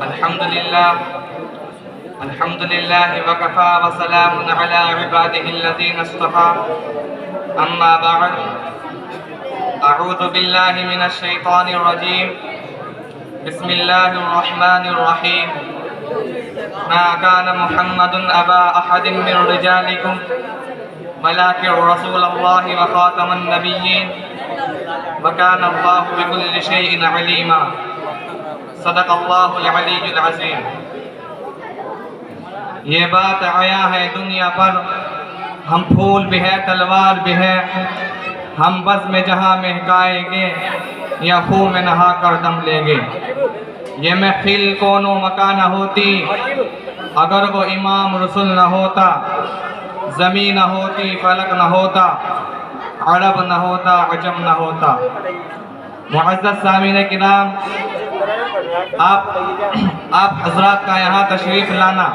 الحمد لله وكفى وسلام على عباده الذين اصطفى أما بعد أعوذ بالله من الشيطان الرجيم بسم الله الرحمن الرحيم ما كان محمد أبا أحد من رجالكم ولكن رسول الله وخاتم النبيين وكان الله بكل شيء عليما صدق اللہ العلی العظیم۔ یہ بات آیا ہے دنیا پر، ہم پھول بھی ہے تلوار بھی ہے، ہم بز میں جہاں مہکائیں گے یا خون میں نہا کر دم لیں گے۔ یہ محفل کون و مکان نہ ہوتی اگر وہ امام رسول نہ ہوتا، زمین نہ ہوتی فلک نہ ہوتا، عرب نہ ہوتا عجم نہ ہوتا۔ معزز سامعین کرام، آپ حضرات کا یہاں تشریف لانا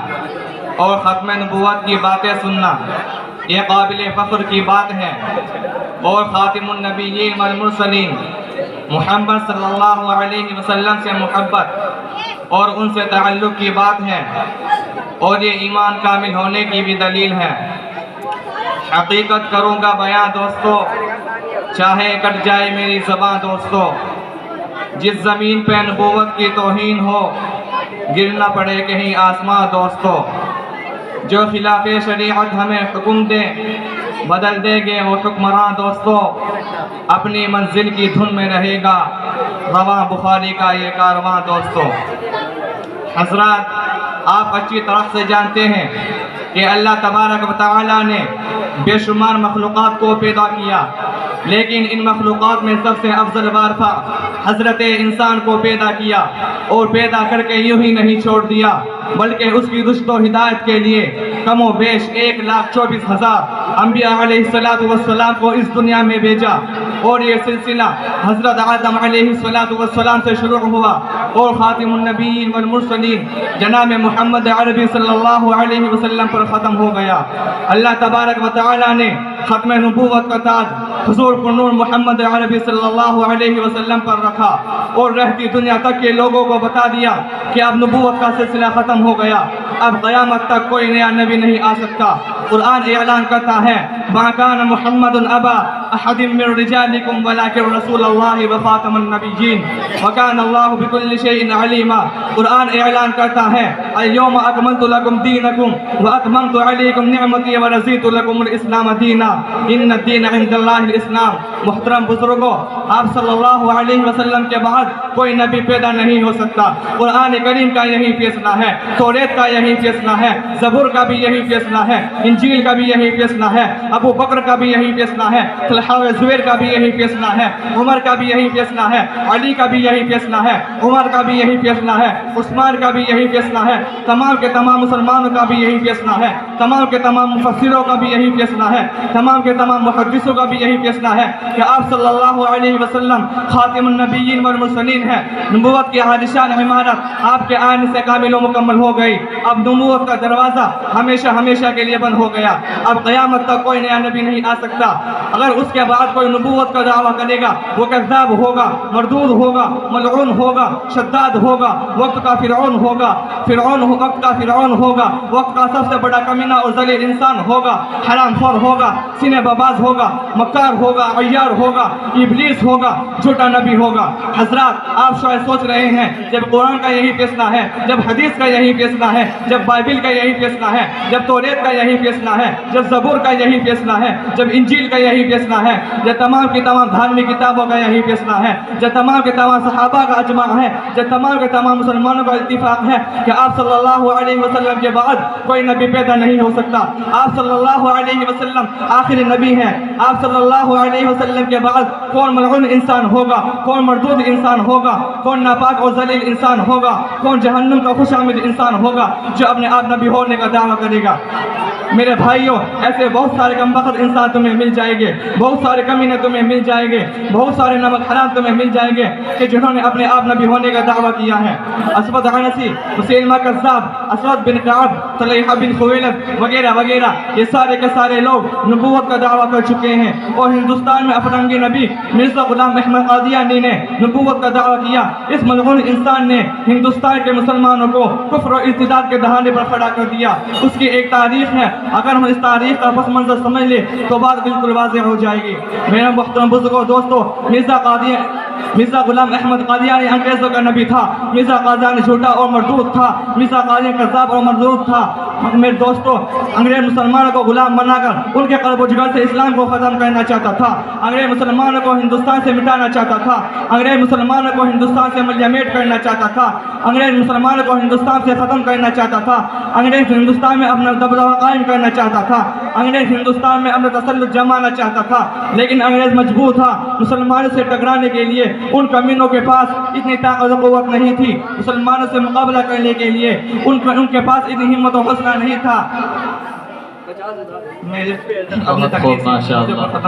اور ختم نبوت کی باتیں سننا یہ قابل فخر کی بات ہے، اور خاتم النبیین والمرسلین محمد صلی اللہ علیہ وسلم سے محبت اور ان سے تعلق کی بات ہے، اور یہ ایمان کامل ہونے کی بھی دلیل ہے۔ حقیقت کروں گا بیان دوستو، چاہے کٹ جائے میری زبان دوستو۔ جس زمین پہ نبوت کی توہین ہو گرنا پڑے کہیں آسمان دوستو۔ جو خلاف شریعت ہمیں حکم دے بدل دے گے وہ حکمراں دوستو۔ اپنی منزل کی دھن میں رہے گا رواں بخاری کا یہ کارواں دوستو۔ حضرات، آپ اچھی طرح سے جانتے ہیں کہ اللہ تبارک و تعالی نے بے شمار مخلوقات کو پیدا کیا، لیکن ان مخلوقات میں سب سے افضل وارثہ حضرت انسان کو پیدا کیا، اور پیدا کر کے یوں ہی نہیں چھوڑ دیا بلکہ اس کی رشد و ہدایت کے لیے کم و بیش 1,24,000 انبیاء علیہ السلام کو اس دنیا میں بھیجا، اور یہ سلسلہ حضرت آدم علیہ السلام سے شروع ہوا اور خاتم النبیین والمرسلین جناب محمد عربی صلی اللہ علیہ وسلم پر ختم ہو گیا۔ اللہ تبارک و تعالی نے ختم نبوت کا تاج حضور نور محمد عربی صلی اللہ علیہ وسلم پر رکھا، اور رہتی دنیا تک کے لوگوں کو بتا دیا کہ اب نبوت کا سلسلہ ختم ہو گیا، اب قیامت تک کوئی نیا نبی نہیں آ سکتا۔ قرآن اعلان کرتا ہے ما کان محمد ابا احد من رجالکم ولکن رسول اللہ وخاتم النبیین وکان اللہ بکل شیء علیما۔ قرآن اعلان کرتا ہے الیوم اکملت لکم دینکم واتممت علیکم نعمتی ورضیت لکم الاسلام دینا ان الدین عند اللہ الاسلام۔ محترم بزرگوں، آپ صلی اللہ علیہ وسلم کے بعد کوئی نبی پیدا نہیں ہو سکتا۔ قرآن کریم کا یہی فیصلہ ہے، توریت کا یہی فیصلہ ہے، زبور کا بھی یہی فیصلہ ہے، انجیل کا بھی یہی فیصلہ ہے، ابو بکر کا بھی یہی فیصلہ ہے، طلحہ و زبیر کا بھی یہی فیصلہ ہے، عمر کا بھی یہی فیصلہ ہے، علی کا بھی یہی فیصلہ ہے، عمر کا بھی یہی فیصلہ ہے، عثمان کا بھی یہی فیصلہ ہے، تمام کے تمام مسلمانوں کا بھی یہی فیصلہ ہے، تمام کے تمام مفسروں کا بھی یہی فیصلہ ہے، تمام کے تمام محدثوں کا بھی یہی فیصلہ ہے کہ آپ صلی اللہ علیہ وسلم خاتم النبیین والمرسلین ہیں۔ نبوت کی عالیشان عمارت آپ کے آنے سے کامل و مکمل ہو گئی۔ اب نبوت کا دروازہ ہمیشہ ہمیشہ کے لیے بند ہو گیا، اب قیامت تک کوئی نیا نبی نہیں آ سکتا۔ اگر اس کے بعد کوئی نبوت کا دعویٰ کرے گا وہ کذاب ہوگا، مردود ہوگا، ملعون ہوگا، شداد ہوگا، وقت کا فرعون ہوگا، وقت کا فرعون ہوگا، وقت کا سب سے بڑا کمینہ اور ذلیل انسان ہوگا، حرام خور ہوگا، سینے بباز ہوگا، مکار ہوگا، عیار ہوگا، ابلیس ہوگا، جھوٹا نبی ہوگا۔ حضرات، آپ شاید سوچ رہے ہیں جب قرآن کا یہی فیصلہ ہے، جب حدیث کا یہی فیصلہ ہے، جب بائبل کا یہی فیصلہ ہے، جب توریت کا یہی فیصلہ ہے، جب زبور کا یہی فیصلہ ہے، جب انجیل کا یہی فیصلہ ہے، جب تمام کی تمام دھارمک کتابوں کا یہی فیصلہ ہے، جب تمام کے تمام صحابہ کا اجماع ہے، جب تمام کے تمام مسلمانوں کا اتفاق ہے کہ آپ صلی اللہ علیہ وسلم کے بعد کوئی نبی پیدا نہیں ہو سکتا، آپ صلی اللہ علیہ وسلم آخری نبی ہیں، آپ صلی اللہ علیہ وسلم کے بعد کون ملعون انسان ہوگا، کون مردود انسان ہوگا، کون ناپاک اور ذلیل انسان ہوگا، کون جہنم کا خوش آمد انسان ہوگا جو اپنے آپ نبی ہونے کا دعویٰ کرے گا۔ میرے بھائیوں ایسے بہت سارے کمبخت انسان تمہیں مل جائیں گے, بہت سارے کمینے تمہیں مل جائیں گے, بہت سارے نمک حرام تمہیں مل جائیں گے کہ جنہوں نے اپنے آپ نبی ہونے کا دعویٰ کیا ہے. اسود عنسی, مسیلمہ کذاب, اسود بن کعب, طلحہ بن خویلد وغیرہ وغیرہ, یہ سارے کے سارے لوگ نبوت کا دعویٰ کر چکے ہیں. اور ہندوستان میں افرنگی نبی مرزا غلام احمد قادیانی نے نبوت کا دعویٰ کیا. اس ملعون انسان نے ہندوستان کے مسلمانوں کو کفر و ارتداد کے دہانے پر کھڑا کر دیا. اس کی ایک تاریخ ہے, اگر ہم اس تاریخ کا پس منظر سمجھ لیں تو بات بالکل واضح ہو جائے گی. میرے محترم بزرگوں دوستو, مرزا غلام احمد قادیانی انگریزوں کا نبی تھا. مرزا قادیانی جھوٹا اور مردود تھا. مرزا قادیانی کذاب اور مردود تھا. میرے دوستو, انگریز مسلمانوں کو غلام بنا کر ان کے قلب و جگر سے اسلام کو ختم کرنا چاہتا تھا. انگریز مسلمانوں کو ہندوستان سے مٹانا چاہتا تھا. انگریز مسلمانوں کو ہندوستان سے ملیمیٹ کرنا چاہتا تھا. انگریز مسلمانوں کو ہندوستان سے ختم کرنا چاہتا تھا. انگریز ہندوستان میں اپنا دبدبہ قائم کرنا چاہتا تھا. انگریز ہندوستان میں اپنا تسلط جمانا چاہتا تھا. لیکن انگریز مجبور تھا. مسلمانوں سے ٹکرانے کے لیے ان کمینوں کے پاس اتنی طاقت و قوت نہیں تھی. مسلمانوں سے مقابلہ کرنے کے لیے ان کے پاس اتنی ہمت و حوصلہ نہیں تھا. بہت خوب, ماشاء اللہ.